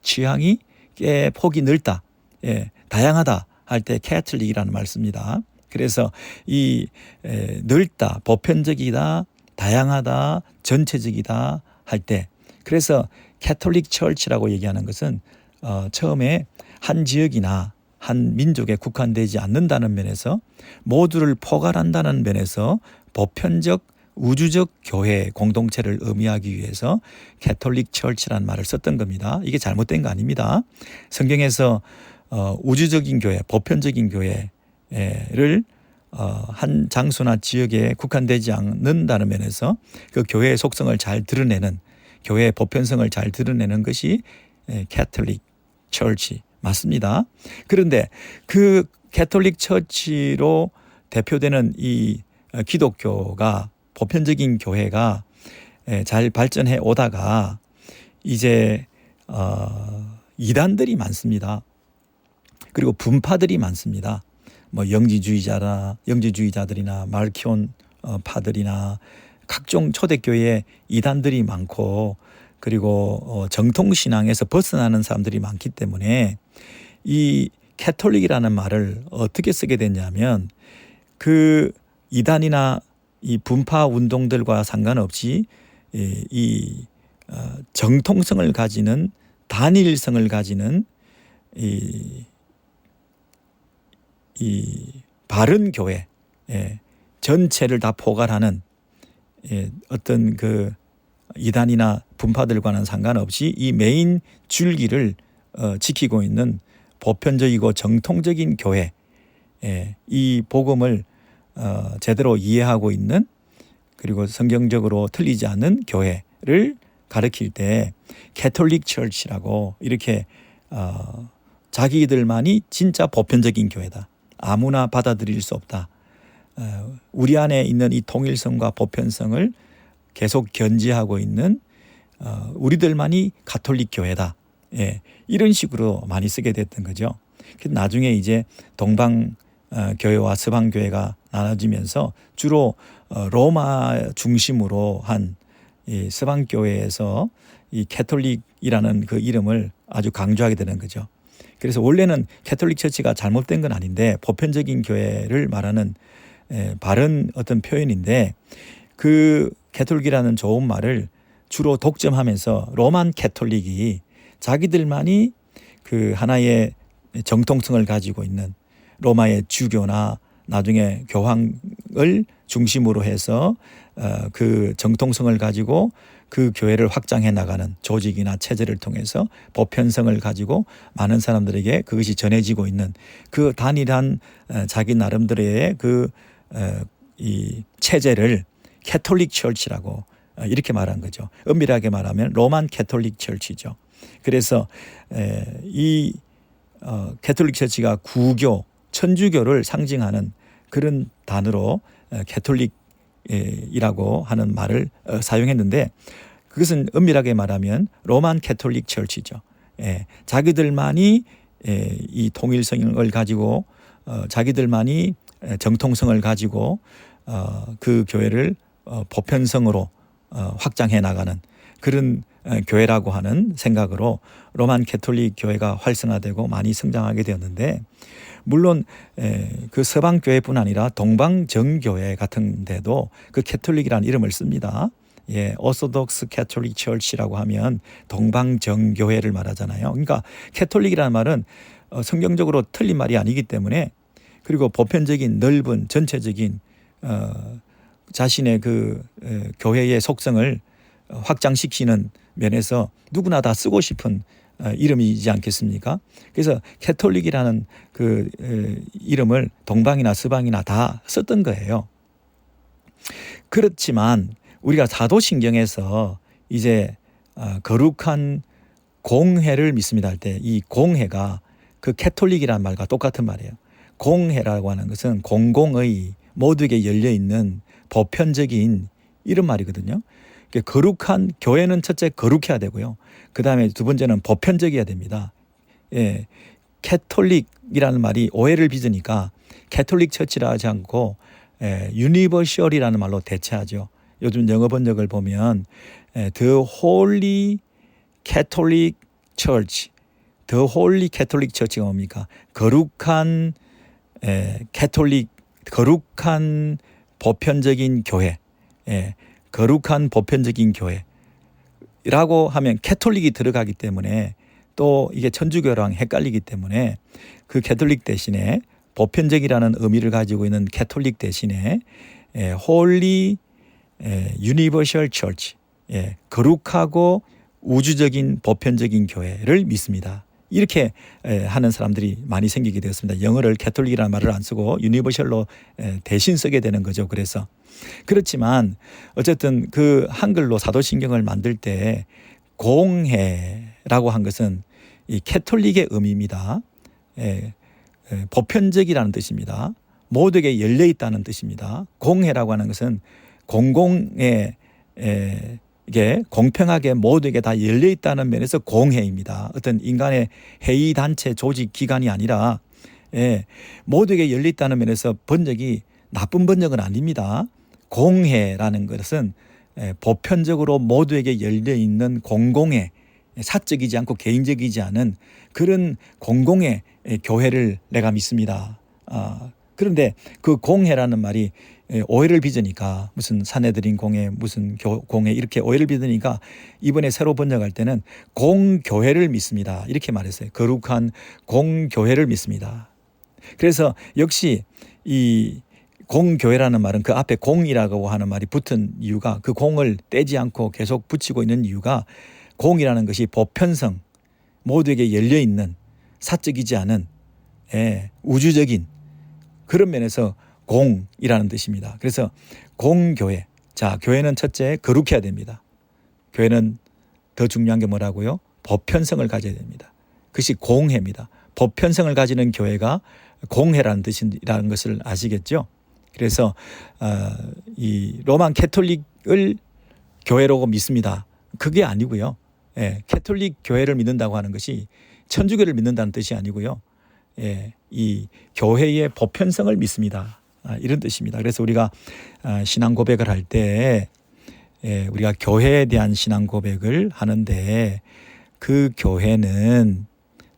취향이 꽤 폭이 넓다. 예, 다양하다 할 때 캐톨릭이라는 말 씁니다. 그래서 이 넓다, 보편적이다, 다양하다, 전체적이다 할 때 그래서 캐톨릭 처치라고 얘기하는 것은 처음에 한 지역이나 한 민족에 국한되지 않는다는 면에서 모두를 포괄한다는 면에서 보편적 우주적 교회 공동체를 의미하기 위해서 캐톨릭 처치라는 말을 썼던 겁니다. 이게 잘못된 거 아닙니다. 성경에서 우주적인 교회, 보편적인 교회를 한 장소나 지역에 국한되지 않는다는 면에서 그 교회의 속성을 잘 드러내는 교회의 보편성을 잘 드러내는 것이 캐톨릭 처치 맞습니다. 그런데 그 캐톨릭 처치로 대표되는 이 기독교가 보편적인 교회가 잘 발전해 오다가 이제 이단들이 많습니다. 그리고 분파들이 많습니다. 뭐 영지주의자들이나 말키온 파들이나 각종 초대교회에 이단들이 많고 그리고 정통신앙에서 벗어나는 사람들이 많기 때문에 이 캐톨릭이라는 말을 어떻게 쓰게 됐냐면 그 이단이나 이 분파 운동들과 상관없이 이 정통성을 가지는 단일성을 가지는 이 바른 교회 전체를 다 포괄하는 어떤 그 이단이나 분파들과는 상관없이 이 메인 줄기를 지키고 있는 보편적이고 정통적인 교회 이 복음을 제대로 이해하고 있는 그리고 성경적으로 틀리지 않는 교회를 가리킬 때 캐톨릭 처치라고 이렇게 자기들만이 진짜 보편적인 교회다. 아무나 받아들일 수 없다. 우리 안에 있는 이 통일성과 보편성을 계속 견지하고 있는 우리들만이 가톨릭 교회다. 예, 이런 식으로 많이 쓰게 됐던 거죠. 나중에 이제 동방 교회와 서방 교회가 나눠지면서 주로 로마 중심으로 한 이 서방 교회에서 이 캐톨릭이라는 그 이름을 아주 강조하게 되는 거죠. 그래서 원래는 캐톨릭 처치가 잘못된 건 아닌데 보편적인 교회를 말하는 바른 어떤 표현인데 그 캐톨릭이라는 좋은 말을 주로 독점하면서 로만 캐톨릭이 자기들만이 그 하나의 정통성을 가지고 있는 로마의 주교나 나중에 교황을 중심으로 해서 그 정통성을 가지고 그 교회를 확장해 나가는 조직이나 체제를 통해서 보편성을 가지고 많은 사람들에게 그것이 전해지고 있는 그 단일한 자기 나름대로의 이 체제를 캐톨릭 처치라고 이렇게 말한 거죠. 엄밀하게 말하면 로만 캐톨릭 처치죠. 그래서 이 캐톨릭 처치가 구교, 천주교를 상징하는 그런 단어로 캐톨릭이라고 하는 말을 사용했는데 그것은 엄밀하게 말하면 로만 캐톨릭 처치죠. 자기들만이 이 통일성을 가지고 자기들만이 정통성을 가지고 그 교회를 보편성으로 확장해 나가는 그런 교회라고 하는 생각으로 로만 캐톨릭 교회가 활성화되고 많이 성장하게 되었는데 물론 그 서방 교회뿐 아니라 동방 정교회 같은 데도 그 캐톨릭이라는 이름을 씁니다. 오소독스 캐톨릭 처치라고 하면 동방 정교회를 말하잖아요. 그러니까 캐톨릭이라는 말은 성경적으로 틀린 말이 아니기 때문에 그리고 보편적인 넓은 전체적인 자신의 그 교회의 속성을 확장시키는 면에서 누구나 다 쓰고 싶은 이름이지 않겠습니까? 그래서 캐톨릭이라는 그 이름을 동방이나 서방이나 다 썼던 거예요. 그렇지만 우리가 사도신경에서 이제 거룩한 공회를 믿습니다 할 때 이 공회가 그 캐톨릭이라는 말과 똑같은 말이에요. 공회라고 하는 것은 공공의 모두에게 열려있는 보편적인 이런 말이거든요. 거룩한 교회는 첫째 거룩해야 되고요. 그 다음에 두 번째는 보편적이어야 됩니다. 예, 캐톨릭이라는 말이 오해를 빚으니까 캐톨릭 처치라 하지 않고 유니버셜이라는 말로 대체하죠. 요즘 영어 번역을 보면 The Holy Catholic Church, The Holy Catholic Church가 뭡니까? 거룩한 캐톨릭, 거룩한 보편적인 교회, 거룩한 보편적인 교회라고 하면 캐톨릭이 들어가기 때문에 또 이게 천주교랑 헷갈리기 때문에 그 캐톨릭 대신에 보편적이라는 의미를 가지고 있는 캐톨릭 대신에 홀리 유니버셜 처치, 거룩하고 우주적인 보편적인 교회를 믿습니다. 이렇게 하는 사람들이 많이 생기게 되었습니다. 영어를 캐톨릭이라는 말을 안 쓰고 유니버셜로 대신 쓰게 되는 거죠. 그래서 그렇지만 어쨌든 그 한글로 사도신경을 만들 때 공회라고 한 것은 이 캐톨릭의 의미입니다. 보편적이라는 뜻입니다. 모두에게 열려 있다는 뜻입니다. 공회라고 하는 것은 공공의 이게 공평하게 모두에게 다 열려 있다는 면에서 공회입니다. 어떤 인간의 회의 단체 조직 기관이 아니라 모두에게 열려 있다는 면에서 번역이 나쁜 번역은 아닙니다. 공회라는 것은 보편적으로 모두에게 열려 있는 공공의 사적이지 않고 개인적이지 않은 그런 공공의 교회를 내가 믿습니다. 그런데 그 공회라는 말이 오해를 빚으니까 무슨 사내들인 공회 무슨 공회 이렇게 오해를 빚으니까 이번에 새로 번역할 때는 공교회를 믿습니다. 이렇게 말했어요. 거룩한 공교회를 믿습니다. 그래서 역시 이 공교회라는 말은 그 앞에 공이라고 하는 말이 붙은 이유가 그 공을 떼지 않고 계속 붙이고 있는 이유가 공이라는 것이 보편성 모두에게 열려있는 사적이지 않은 우주적인 그런 면에서 공이라는 뜻입니다. 그래서 공교회. 자, 교회는 첫째 거룩해야 됩니다. 교회는 더 중요한 게 뭐라고요? 보편성을 가져야 됩니다. 그것이 공회입니다. 보편성을 가지는 교회가 공회라는 뜻이라는 것을 아시겠죠? 그래서 이 로만 캐톨릭을 교회라고 믿습니다. 그게 아니고요. 캐톨릭 교회를 믿는다고 하는 것이 천주교를 믿는다는 뜻이 아니고요. 이 교회의 보편성을 믿습니다. 이런 뜻입니다. 그래서 우리가 신앙 고백을 할 때 우리가 교회에 대한 신앙 고백을 하는데 그 교회는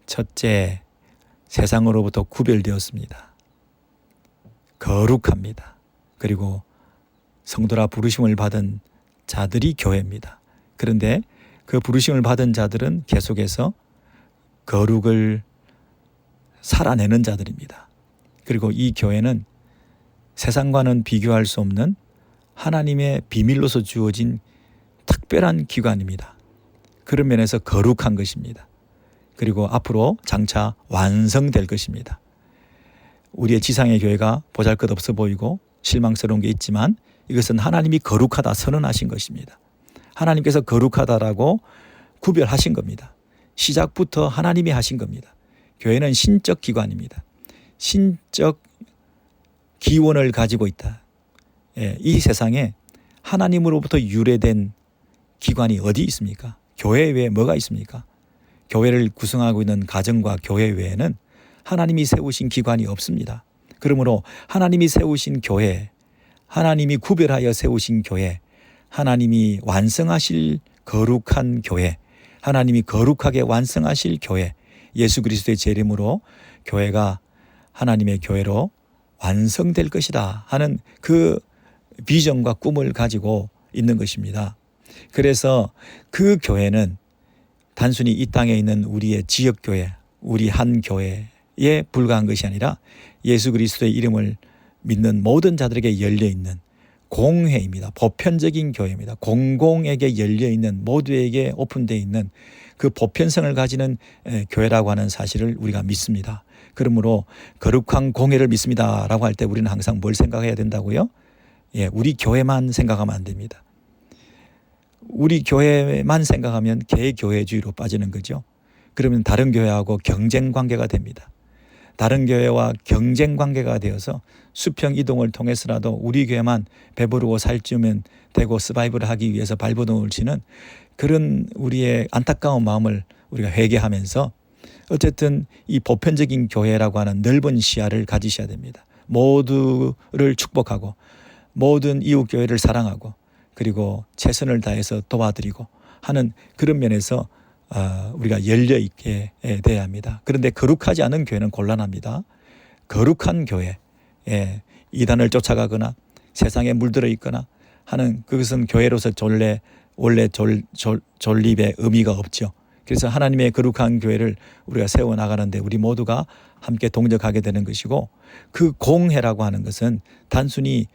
첫째 세상으로부터 구별되었습니다. 거룩합니다. 그리고 성도라 부르심을 받은 자들이 교회입니다. 그런데 그 부르심을 받은 자들은 계속해서 거룩을 살아내는 자들입니다. 그리고 이 교회는 세상과는 비교할 수 없는 하나님의 비밀로서 주어진 특별한 기관입니다. 그런 면에서 거룩한 것입니다. 그리고 앞으로 장차 완성될 것입니다. 우리의 지상의 교회가 보잘것없어 보이고 실망스러운 게 있지만 이것은 하나님이 거룩하다 선언하신 것입니다. 하나님께서 거룩하다라고 구별하신 겁니다. 시작부터 하나님이 하신 겁니다. 교회는 신적 기관입니다. 신적 기원을 가지고 있다. 이 세상에 하나님으로부터 유래된 기관이 어디 있습니까? 교회 외에 뭐가 있습니까? 교회를 구성하고 있는 가정과 교회 외에는 하나님이 세우신 기관이 없습니다. 그러므로 하나님이 세우신 교회, 하나님이 구별하여 세우신 교회, 하나님이 완성하실 거룩한 교회, 하나님이 거룩하게 완성하실 교회, 예수 그리스도의 재림으로 교회가 하나님의 교회로 완성될 것이다 하는 그 비전과 꿈을 가지고 있는 것입니다. 그래서 그 교회는 단순히 이 땅에 있는 우리의 지역교회, 우리 한 교회에 불과한 것이 아니라 예수 그리스도의 이름을 믿는 모든 자들에게 열려있는 공회입니다. 보편적인 교회입니다. 공공에게 열려있는 모두에게 오픈되어 있는 그 보편성을 가지는 교회라고 하는 사실을 우리가 믿습니다. 그러므로 거룩한 공회를 믿습니다 라고 할 때 우리는 항상 뭘 생각해야 된다고요? 우리 교회만 생각하면 안 됩니다. 우리 교회만 생각하면 개교회주의로 빠지는 거죠. 그러면 다른 교회하고 경쟁 관계가 됩니다. 다른 교회와 경쟁 관계가 되어서 수평 이동을 통해서라도 우리 교회만 배부르고 살찌우면 되고 서바이벌을 하기 위해서 발버둥을 치는 그런 우리의 안타까운 마음을 우리가 회개하면서 어쨌든 이 보편적인 교회라고 하는 넓은 시야를 가지셔야 됩니다. 모두를 축복하고 모든 이웃 교회를 사랑하고 그리고 최선을 다해서 도와드리고 하는 그런 면에서 우리가 열려 있게 돼야 합니다. 그런데 거룩하지 않은 교회는 곤란합니다. 거룩한 교회, 이단을 쫓아가거나 세상에 물들어 있거나 하는 그것은 교회로서 원래 존립의 의미가 없죠. 그래서 하나님의 거룩한 교회를 우리가 세워나가는데 우리 모두가 함께 동력하게 되는 것이고 그 공회라고 하는 것은 단순히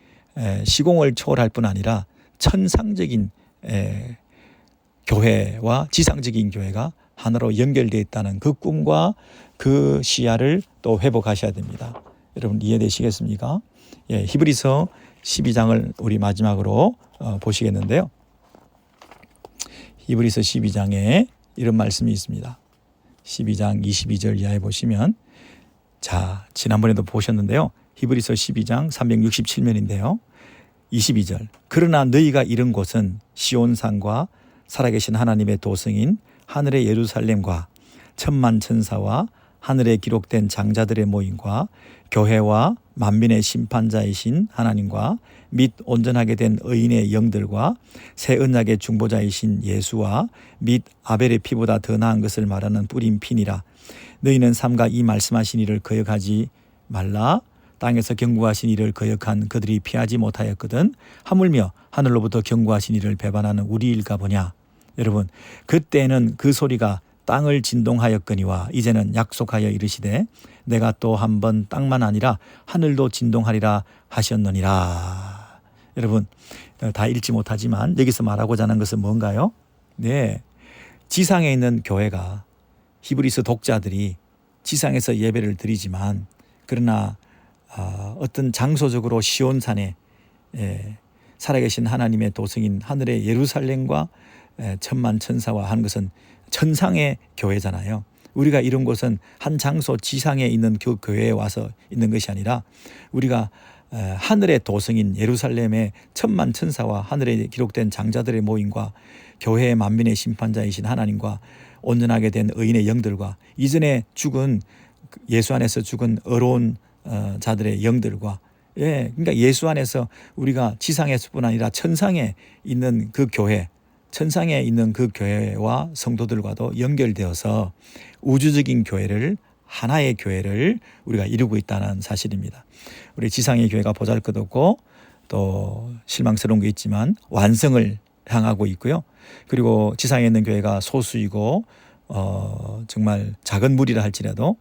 시공을 초월할 뿐 아니라 천상적인 교회와 지상적인 교회가 하나로 연결되어 있다는 그 꿈과 그 시야를 또 회복하셔야 됩니다. 여러분 이해되시겠습니까? 히브리서 12장을 우리 마지막으로 보시겠는데요. 히브리서 12장에 이런 말씀이 있습니다. 12장 22절 이하에 보시면 자 지난번에도 보셨는데요. 히브리서 12장 367면인데요. 22절 그러나 너희가 이른 곳은 시온산과 살아계신 하나님의 도성인 하늘의 예루살렘과 천만 천사와 하늘에 기록된 장자들의 모임과 교회와 만민의 심판자이신 하나님과 및 온전하게 된 의인의 영들과 새 언약의 중보자이신 예수와 및 아벨의 피보다 더 나은 것을 말하는 뿌린 피니라. 너희는 삼가 이 말씀하신 이를 거역하지 말라. 땅에서 경고하신 이를 거역한 그들이 피하지 못하였거든 하물며 하늘로부터 경고하신 이를 배반하는 우리일까 보냐. 여러분 그때는 그 소리가 땅을 진동하였거니와 이제는 약속하여 이르시되 내가 또 한 번 땅만 아니라 하늘도 진동하리라 하셨느니라. 여러분 다 읽지 못하지만 여기서 말하고자 하는 것은 뭔가요? 네, 지상에 있는 교회가 히브리서 독자들이 지상에서 예배를 드리지만 그러나 어떤 장소적으로 시온산에 살아계신 하나님의 도성인 하늘의 예루살렘과 천만 천사와 하는 것은 천상의 교회잖아요. 우리가 이런 곳은 한 장소 지상에 있는 그 교회에 와서 있는 것이 아니라 우리가 하늘의 도성인 예루살렘의 천만 천사와 하늘에 기록된 장자들의 모임과 교회의 만민의 심판자이신 하나님과 온전하게 된 의인의 영들과 이전에 죽은 예수 안에서 죽은 어려운 자들의 영들과 그러니까 예수 안에서 우리가 지상에서뿐 아니라 천상에 있는 그 교회 천상에 있는 그 교회와 성도들과도 연결되어서 우주적인 교회를 하나의 교회를 우리가 이루고 있다는 사실입니다. 우리 지상의 교회가 보잘것없고 또 실망스러운 게 있지만 완성을 향하고 있고요. 그리고 지상에 있는 교회가 소수이고 정말 작은 무리라 할지라도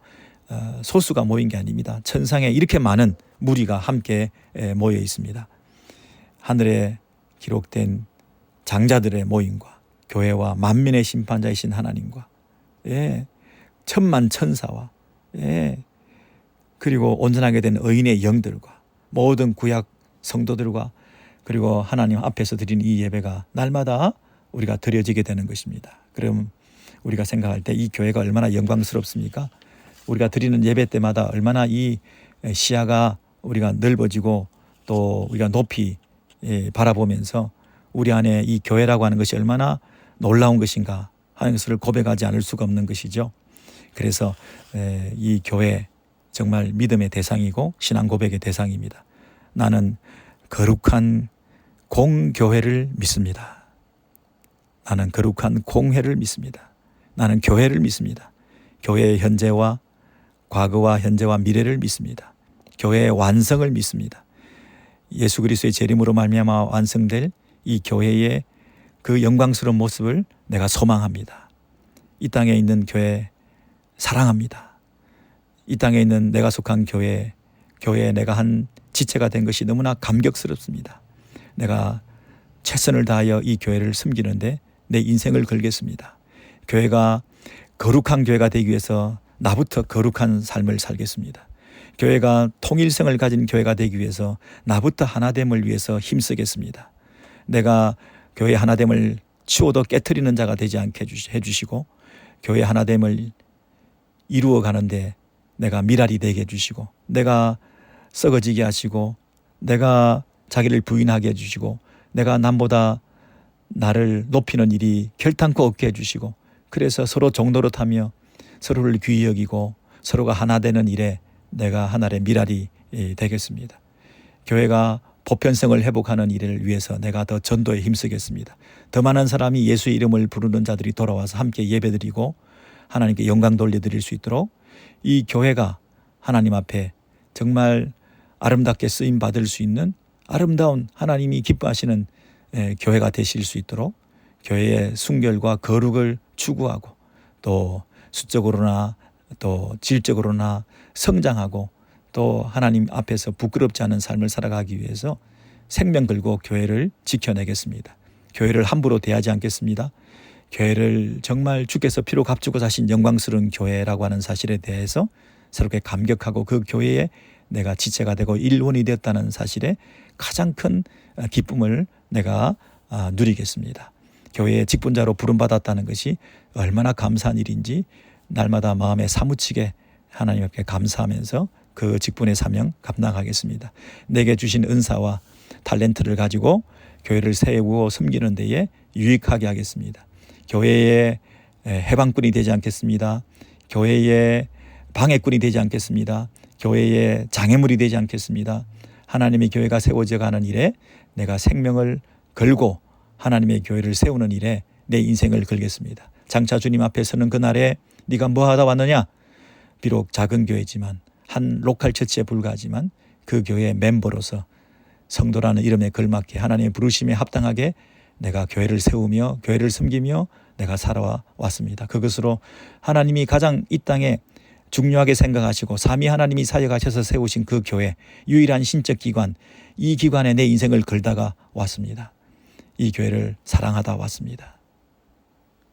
소수가 모인 게 아닙니다. 천상에 이렇게 많은 무리가 함께 모여 있습니다. 하늘에 기록된 장자들의 모임과 교회와 만민의 심판자이신 하나님과 천만 천사와 그리고 온전하게 된 의인의 영들과 모든 구약 성도들과 그리고 하나님 앞에서 드리는 이 예배가 날마다 우리가 드려지게 되는 것입니다. 그럼 우리가 생각할 때 이 교회가 얼마나 영광스럽습니까? 우리가 드리는 예배 때마다 얼마나 이 시야가 우리가 넓어지고 또 우리가 높이 바라보면서 우리 안에 이 교회라고 하는 것이 얼마나 놀라운 것인가 하는 것을 고백하지 않을 수가 없는 것이죠. 그래서 이 교회 정말 믿음의 대상이고 신앙 고백의 대상입니다. 나는 거룩한 공교회를 믿습니다. 나는 거룩한 공회를 믿습니다. 나는 교회를 믿습니다. 교회의 현재와 과거와 현재와 미래를 믿습니다. 교회의 완성을 믿습니다. 예수 그리스도의 재림으로 말미암아 완성될 이 교회의 그 영광스러운 모습을 내가 소망합니다. 이 땅에 있는 교회 사랑합니다. 이 땅에 있는 내가 속한 교회에 내가 한 지체가 된 것이 너무나 감격스럽습니다. 내가 최선을 다하여 이 교회를 섬기는데 내 인생을 걸겠습니다. 교회가 거룩한 교회가 되기 위해서 나부터 거룩한 삶을 살겠습니다. 교회가 통일성을 가진 교회가 되기 위해서 나부터 하나됨을 위해서 힘쓰겠습니다. 내가 교회 하나됨을 치워도 깨트리는 자가 되지 않게 해주시고 교회 하나됨을 이루어 가는데 내가 미랄이 되게 해주시고 내가 썩어지게 하시고 내가 자기를 부인하게 해주시고 내가 남보다 나를 높이는 일이 결탄코 없게 해주시고 그래서 서로 종노릇하며 서로를 귀히 여기고 서로가 하나 되는 일에 내가 하나의 미랄이 되겠습니다. 교회가 보편성을 회복하는 일을 위해서 내가 더 전도에 힘쓰겠습니다. 더 많은 사람이 예수의 이름을 부르는 자들이 돌아와서 함께 예배드리고 하나님께 영광 돌려드릴 수 있도록 이 교회가 하나님 앞에 정말 아름답게 쓰임 받을 수 있는 아름다운 하나님이 기뻐하시는 교회가 되실 수 있도록 교회의 순결과 거룩을 추구하고 또 수적으로나 또 질적으로나 성장하고 또 하나님 앞에서 부끄럽지 않은 삶을 살아가기 위해서 생명 걸고 교회를 지켜내겠습니다. 교회를 함부로 대하지 않겠습니다. 교회를 정말 주께서 피로 값주고 사신 영광스러운 교회라고 하는 사실에 대해서 새롭게 감격하고 그 교회에 내가 지체가 되고 일원이 되었다는 사실에 가장 큰 기쁨을 내가 누리겠습니다. 교회의 직분자로 부름받았다는 것이 얼마나 감사한 일인지 날마다 마음에 사무치게 하나님 앞에 감사하면서 그 직분의 사명 감당하겠습니다. 내게 주신 은사와 탤런트를 가지고 교회를 세우고 섬기는 데에 유익하게 하겠습니다. 교회의 해방꾼이 되지 않겠습니다. 교회의 방해꾼이 되지 않겠습니다. 교회의 장애물이 되지 않겠습니다. 하나님의 교회가 세워져 가는 일에 내가 생명을 걸고 하나님의 교회를 세우는 일에 내 인생을 걸겠습니다. 장차 주님 앞에 서는 그날에 네가 뭐 하다 왔느냐? 비록 작은 교회지만 한 로컬 처치에 불과하지만 그 교회의 멤버로서 성도라는 이름에 걸맞게 하나님의 부르심에 합당하게 내가 교회를 세우며 교회를 섬기며 내가 살아왔습니다. 그것으로 하나님이 가장 이 땅에 중요하게 생각하시고 삼위 하나님이 사역하셔서 세우신 그 교회 유일한 신적 기관 이 기관에 내 인생을 걸다가 왔습니다. 이 교회를 사랑하다 왔습니다.